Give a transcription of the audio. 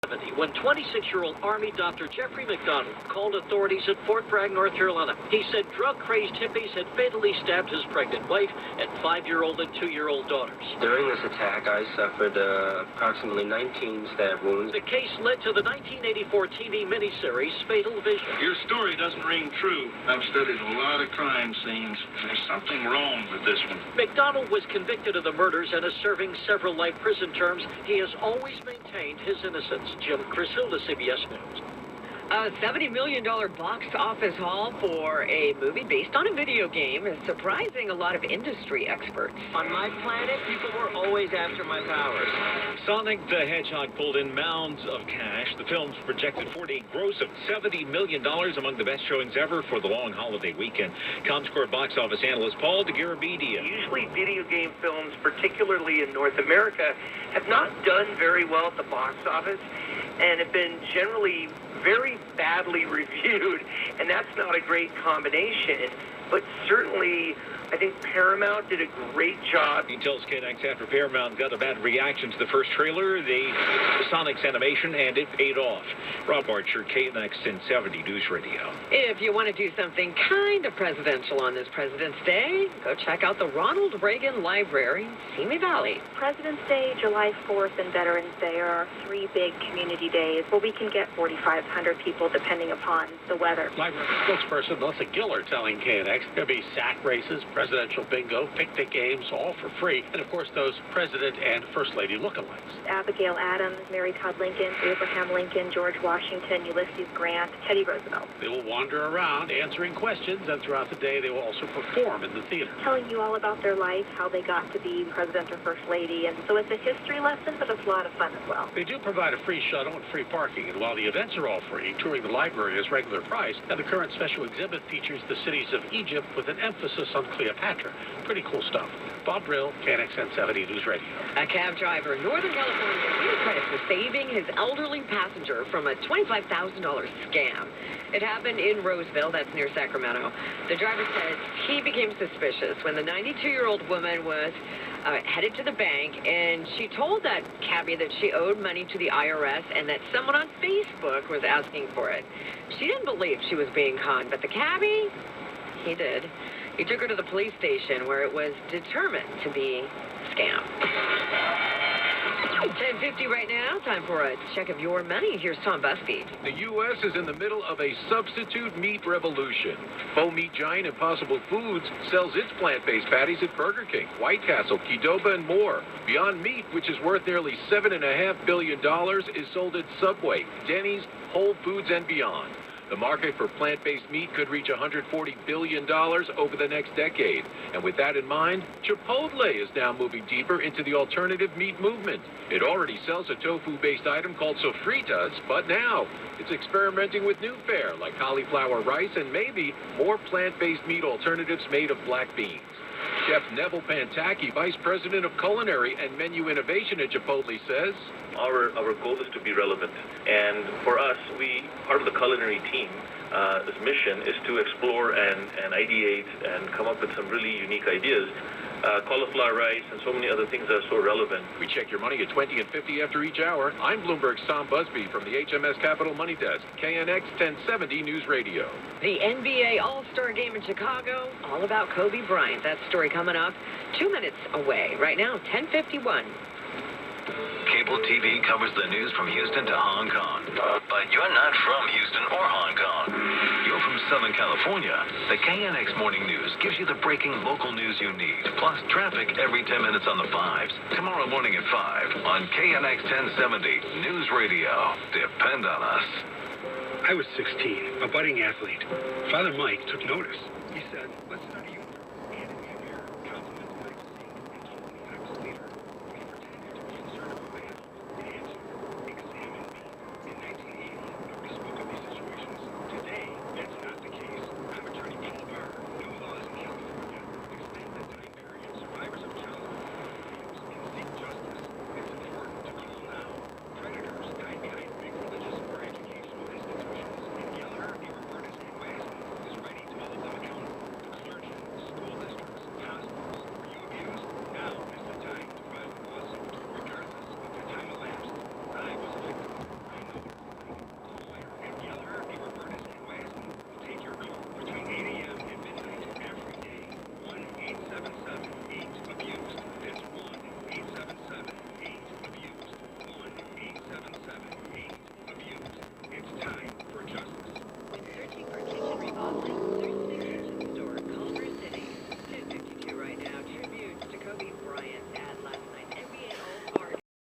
When 26-year-old Army Dr. Jeffrey McDonald called authorities at Fort Bragg, North Carolina, he said drug-crazed hippies had fatally stabbed his pregnant wife and 5-year-old and 2-year-old daughters. During this attack, I suffered approximately 19 stab wounds. The case led to the 1984 TV miniseries Fatal Vision. Your story doesn't ring true. I've studied a lot of crime scenes. There's something wrong with this one. McDonald was convicted of the murders and is serving several life prison terms. He has always maintained his innocence. Jim Crisilda, CBS News. A $70 million box office haul for a movie based on a video game is surprising a lot of industry experts. On my planet, people were always after my powers. Sonic the Hedgehog pulled in mounds of cash. The film's projected 40 gross of $70 million, among the best showings ever for the long holiday weekend. Comscore box office analyst Paul DeGarabedia. Usually video game films, particularly in North America, have not done very well at the box office and have been generally very badly reviewed, and that's not a great combination. But certainly, I think Paramount did a great job. He tells KNX after Paramount got a bad reaction to the first trailer, the Sonic's animation, and it paid off. Rob Archer, KNX 1070 News Radio. If you want to do something kind of presidential on this President's Day, go check out the Ronald Reagan Library, Simi Valley. President's Day, July 4th, and Veterans Day are our three big community days where we can get 4,500 people depending upon the weather. Library spokesperson Melissa Giller telling KNX there'll be sack races, presidential bingo, picnic games, all for free, and of course those President and First Lady lookalikes. Abigail Adams, Mary Todd Lincoln, Abraham Lincoln, George Washington, Ulysses Grant, Teddy Roosevelt. They will wander around answering questions, and throughout the day they will also perform in the theater. Telling you all about their life, how they got to be President or First Lady, and so it's a history lesson, but it's a lot of fun as well. They do provide a free shuttle and free parking, and while the events are all free, touring the library is regular price, and the current special exhibit features the cities of Egypt with an emphasis on Cleopatra. Pretty cool stuff. Bob Brill, KNX 1070 News Radio. A cab driver in Northern California is credit for saving his elderly passenger from a $25,000 scam. It happened in Roseville, that's near Sacramento. The driver says he became suspicious when the 92-year-old woman was headed to the bank, and she told that cabbie that she owed money to the IRS and that someone on Facebook was asking for it. She didn't believe she was being conned, but the cabbie, he did. He took her to the police station where it was determined to be a scam. 10:50 right now. Time for a check of your money. Here's Tom Busby. The U.S. is in the middle of a substitute meat revolution. Faux meat giant Impossible Foods sells its plant-based patties at Burger King, White Castle, Qdoba, and more. Beyond Meat, which is worth nearly $7.5 billion, is sold at Subway, Denny's, Whole Foods, and beyond. The market for plant-based meat could reach $140 billion over the next decade. And with that in mind, Chipotle is now moving deeper into the alternative meat movement. It already sells a tofu-based item called sofritas, but now it's experimenting with new fare like cauliflower rice and maybe more plant-based meat alternatives made of black beans. Chef Neville Pantaki, Vice President of Culinary and Menu Innovation at Chipotle, says, Our goal is to be relevant. And for us, part of the culinary team, this mission is to explore and ideate and come up with some really unique ideas. Cauliflower rice and so many other things that are so relevant. We check your money at 20 and 50 after each hour. I'm Bloomberg's Tom Busby from the HMS Capital Money Desk, KNX 1070 News Radio. The NBA All-Star Game in Chicago, all about Kobe Bryant. That story coming up 2 minutes away. Right now, 10:51. Cable TV covers the news from Houston to Hong Kong. But you're not from Houston or Hong Kong. You're from Southern California. The KNX Morning News gives you the breaking local news you need, plus traffic every 10 minutes on the 5s. Tomorrow morning at 5 on KNX 1070 News Radio. Depend on us. I was 16, a budding athlete. Father Mike took notice. He said, let's study you.